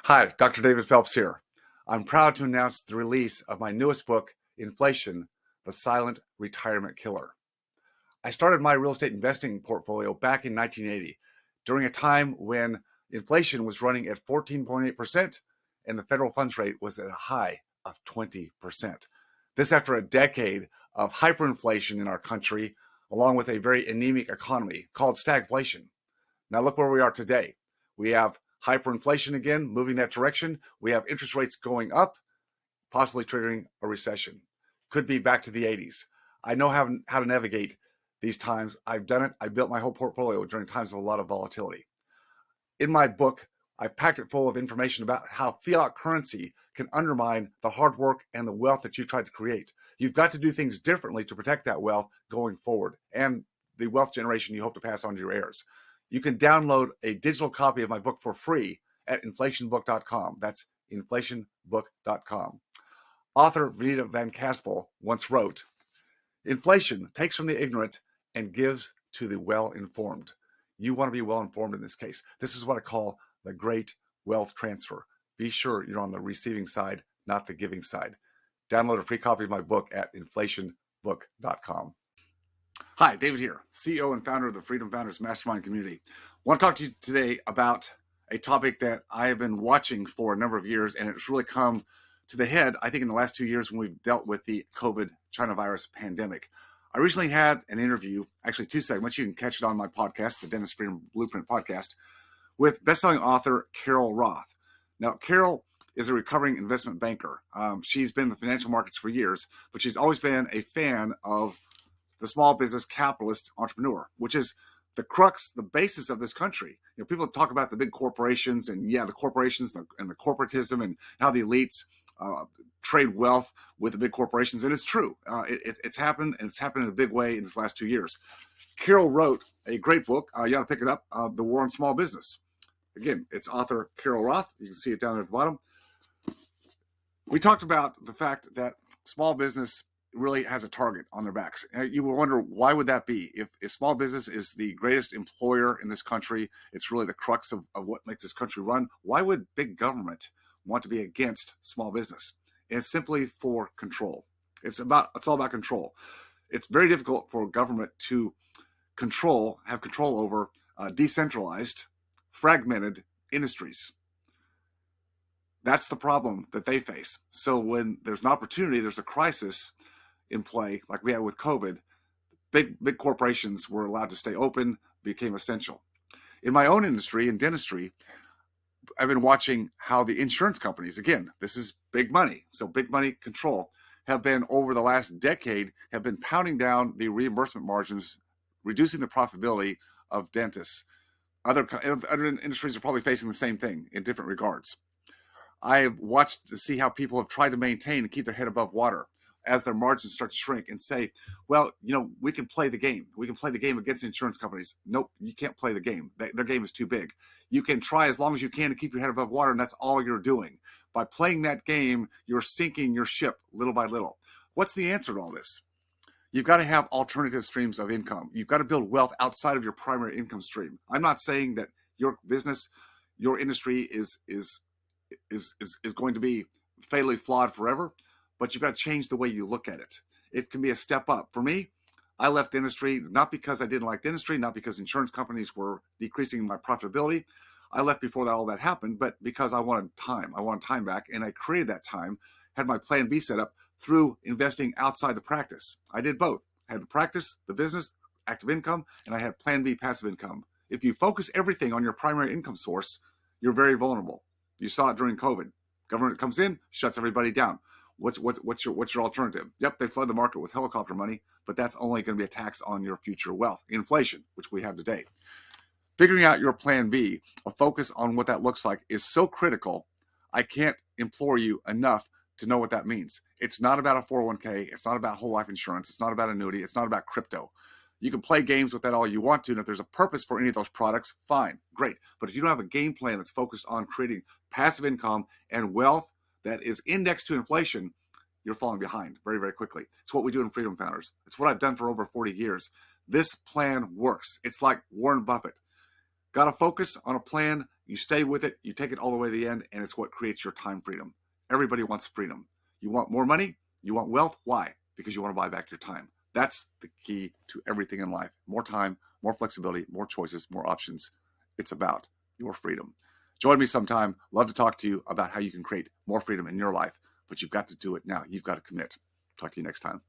Hi, Dr. David Phelps here. I'm proud to announce the release of my newest book, Inflation, the Silent Retirement Killer. I started my real estate investing portfolio back in 1980, during a time when inflation was running at 14.8% and the federal funds rate was at a high of 20%. This after a decade of hyperinflation in our country, along with a very anemic economy called stagflation. Now look where we are today. We have hyperinflation again, moving that direction. We have interest rates going up, possibly triggering a recession. Could be back to the 80s. I know how to navigate these times. I've done it. I built my whole portfolio during times of a lot of volatility. In my book, I've packed it full of information about how fiat currency can undermine the hard work and the wealth that you tried to create. You've got to do things differently to protect that wealth going forward and the wealth generation you hope to pass on to your heirs. You can download a digital copy of my book for free at inflationbook.com. That's inflationbook.com. Author Venita Van Caspel once wrote, "Inflation takes from the ignorant and gives to the well-informed." You want to be well-informed in this case. This is what I call the great wealth transfer. Be sure you're on the receiving side, not the giving side. Download a free copy of my book at inflationbook.com. Hi, David here, CEO and founder of the Freedom Founders Mastermind community. I want to talk to you today about a topic that I have been watching for a number of years, and it's really come to the head, I think, in the last 2 years when we've dealt with the COVID China virus pandemic. I recently had an interview, actually 2 segments. You can catch it on my podcast, the Dentistry Blueprint podcast, with bestselling author Carol Roth. Now, Carol is a recovering investment banker. She's been in the financial markets for years, but she's always been a fan of the small business capitalist entrepreneur, which is the crux, the basis of this country. You know, people talk about the big corporations and the corporations and the corporatism and how the elites trade wealth with the big corporations. And it's true. It's happened, and it's happened in a big way in this last 2 years. Carol wrote a great book. You ought to pick it up, The War on Small Business. Again, it's author Carol Roth. You can see it down there at the bottom. We talked about the fact that small business really has a target on their backs. You will wonder, why would that be? If small business is the greatest employer in this country, it's really the crux of what makes this country run, why would big government want to be against small business? It's simply for control. It's all about control. It's very difficult for government to have control over decentralized, fragmented industries. That's the problem that they face. So when there's an opportunity, there's a crisis in play, like we had with COVID, big corporations were allowed to stay open, became essential. In my own industry, in dentistry, I've been watching how the insurance companies, again, this is big money, so big money control, have been, over the last decade, have been pounding down the reimbursement margins, reducing the profitability of dentists. Other industries are probably facing the same thing in different regards. I have watched to see how people have tried to maintain and keep their head above water as their margins start to shrink, and say, well, we can play the game. We can play the game against insurance companies. Nope, you can't play the game. Their game is too big. You can try as long as you can to keep your head above water, and that's all you're doing. By playing that game, you're sinking your ship little by little. What's the answer to all this? You've got to have alternative streams of income. You've got to build wealth outside of your primary income stream. I'm not saying that your business, your industry is going to be fatally flawed forever, but you've got to change the way you look at it. It can be a step up. For me, I left dentistry not because I didn't like dentistry, not because insurance companies were decreasing my profitability. I left before all that happened, but because I wanted time. I wanted time back, and I created that time, had my plan B set up through investing outside the practice. I did both. I had the practice, the business, active income, and I had plan B, passive income. If you focus everything on your primary income source, you're very vulnerable. You saw it during COVID. Government comes in, shuts everybody down. What's your alternative? Yep, they flood the market with helicopter money, but that's only going to be a tax on your future wealth. Inflation, which we have today. Figuring out your plan B, a focus on what that looks like, is so critical. I can't implore you enough to know what that means. It's not about a 401k. It's not about whole life insurance. It's not about annuity. It's not about crypto. You can play games with that all you want to, and if there's a purpose for any of those products, fine, great. But if you don't have a game plan that's focused on creating passive income and wealth that is indexed to inflation, you're falling behind very, very quickly. It's what we do in Freedom Founders. It's what I've done for over 40 years. This plan works. It's like Warren Buffett. Got to focus on a plan You stay with it, you take it all the way to the end, and it's what creates your time freedom. Everybody wants freedom. You want more money? You want wealth? Why? Because you want to buy back your time. That's the key to everything in life. More time, more flexibility, more choices, more options. It's about your freedom. Join me sometime. Love to talk to you about how you can create more freedom in your life, but you've got to do it now. You've got to commit. Talk to you next time.